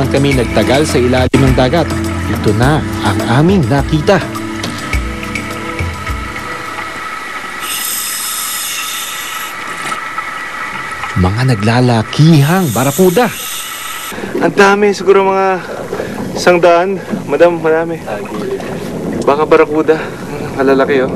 saan kami nagtagal sa ilalim ng dagat. Ito na ang aming nakita. Mga naglalakihang barakuda. Ang dami, siguro mga 100. Madam, marami. Baka barakuda. Malalaki oh.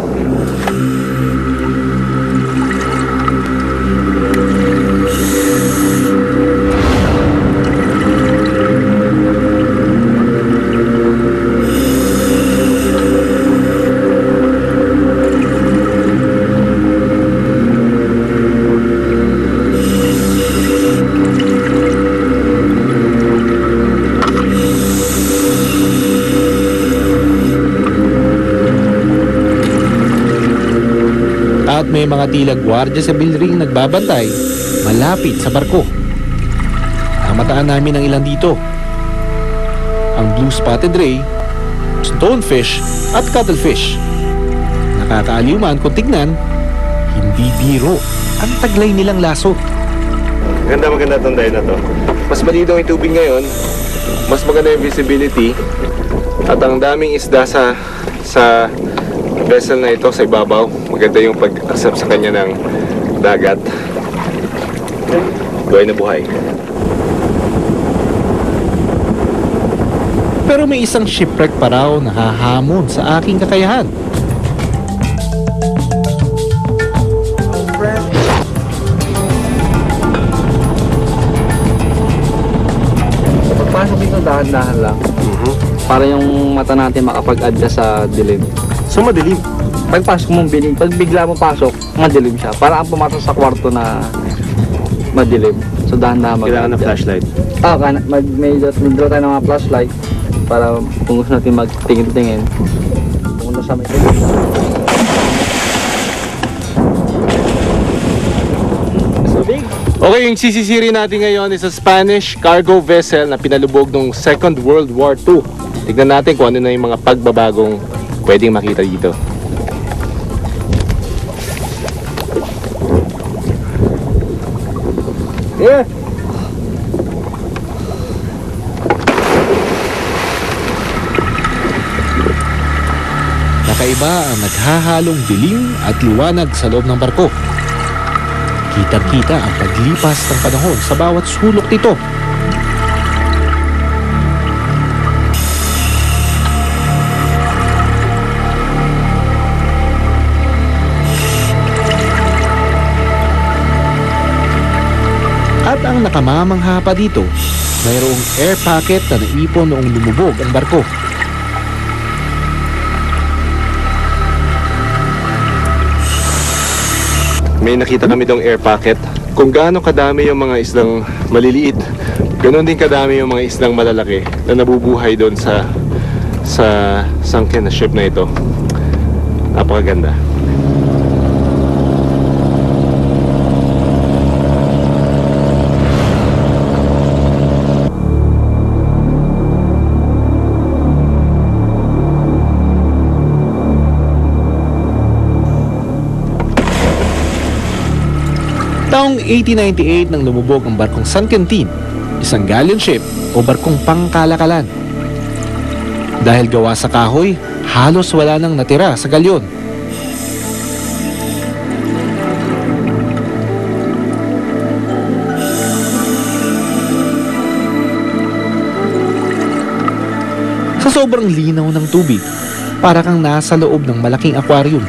At may mga tila gwardiya sa building nagbabantay malapit sa barko. Namataan namin ang ilan dito. Ang blue spotted ray, stonefish at cuttlefish. Nakakaaliw man kung tignan, hindi biro ang taglay nilang laso. Maganda itong dive na to. Mas malinaw yung tubig ngayon, mas maganda yung visibility, at ang daming isda sa vessel na ito sa ibabaw. Maganda yung pag-accept sa kanya ng dagat. Buhay na buhay. Pero may isang shipwreck pa raw na hahamon sa aking kakayahan. Pagpasok dito, dahan-dahan lang. Para yung mata natin makapag-adjust sa dilim. So madilim. Pagpasok mong biling, pag bigla mo pasok, madilim siya. Para ang pumasok sa kwarto na madilim. So dahan-dahan mag-adjust. Kailangan ng flashlight. May draw tayo ng mga flashlight para kung gusto natin magtingin-tingin. Pumunta sa may Okay, yung sisisiri natin ngayon is a Spanish cargo vessel na pinalubog noong Second World War II. Tignan natin kung ano na yung mga pagbabagong pwedeng makita dito. Yeah. Kakaiba ang naghahalong dilim at liwanag sa loob ng barko. Kitang-kita ang paglipas ng panahon sa bawat sulok nito. At ang nakamamangha pa dito, mayroong air pocket na naipon noong lumubog ang barko. May nakita kami itong air pocket. Kung gaano kadami yung mga islang maliliit, ganoon din kadami yung mga islang malalaki na nabubuhay doon sa sunken na ship na ito. Napakaganda. Taong 1898 nang lumubog ang barkong San Quintin, isang galleon ship o barkong pangkalakalan. Dahil gawa sa kahoy, halos wala nang natira sa galyon. Sa sobrang linaw ng tubig, para kang nasa loob ng malaking aquarium.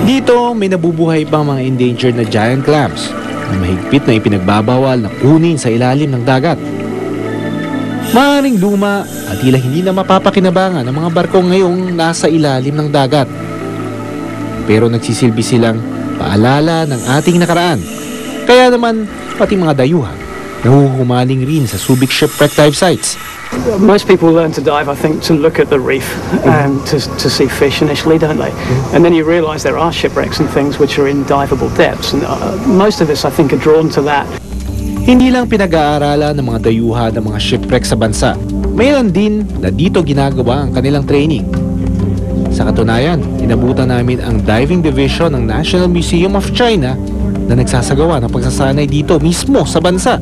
Dito, may nabubuhay pang mga endangered na giant clams na mahigpit na ipinagbabawal na kunin sa ilalim ng dagat. Maaaring luma at tila hindi na mapapakinabangan ng mga barko ngayong nasa ilalim ng dagat. Pero nagsisilbi silang paalala ng ating nakaraan. Kaya naman, pati mga dayuhan, nahuhumaling rin sa Subic shipwreck dive sites. Most people learn to dive, I think, to look at the reef and to see fish initially, don't they? And then you realise there are shipwrecks and things which are in diveable depths, and most of us, I think, are drawn to that. Hindi lang pinag-aaralan ng mga dayuhan ng mga shipwreck sa bansa. Mayroon din na dito ginagawa ang kanilang training. Sa katunayan, inabutan namin ang diving division ng National Museum of China na nagsasagawa ng pagsasanay dito mismo sa bansa.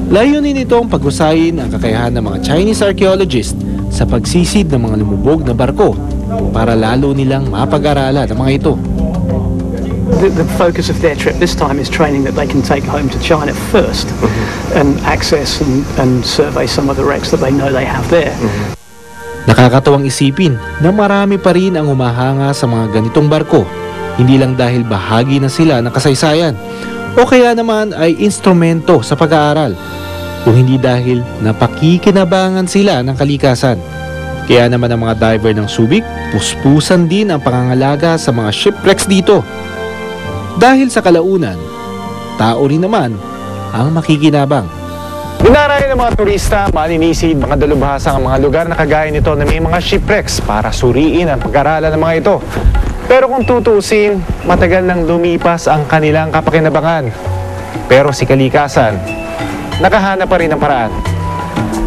Layunin nito ang paghusayin ang kakayahan ng mga Chinese archaeologists sa pagsisid ng mga lumubog na barko para lalo nilang mapag-aralan ang mga ito. The focus of their trip this time is training that they can take home to China first and access and survey some of the wrecks that they know they have there. Nakakatuwang isipin na marami pa rin ang humahanga sa mga ganitong barko, hindi lang dahil bahagi na sila ng kasaysayan o kaya naman ay instrumento sa pag-aaral, kung hindi dahil napakikinabangan sila ng kalikasan. Kaya naman ang mga diver ng Subic, puspusan din ang pangangalaga sa mga shipwrecks dito. Dahil sa kalaunan, tao rin naman ang makikinabang. Dinarayo ng mga turista, maninisid, mga dalubhasa ang mga lugar na kagaya nito na may mga shipwrecks para suriin ang pag-aralan ng mga ito. Pero kung tutusin, matagal nang lumipas ang kanilang kapakinabangan. Pero si kalikasan, nakahanap pa rin ng paraan.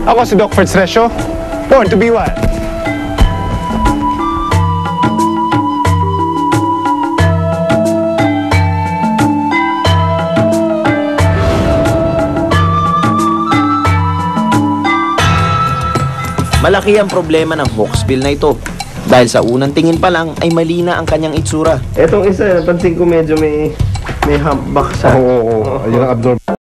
Ako si Doc Fertz Resio, born to be wild. Malaki ang problema ng hawksbill na ito. Dahil sa unang tingin pa lang ay mali na ang kanyang itsura. Etong isa, napansin ko medyo may humpback siya. Oo, yun ang abnormal.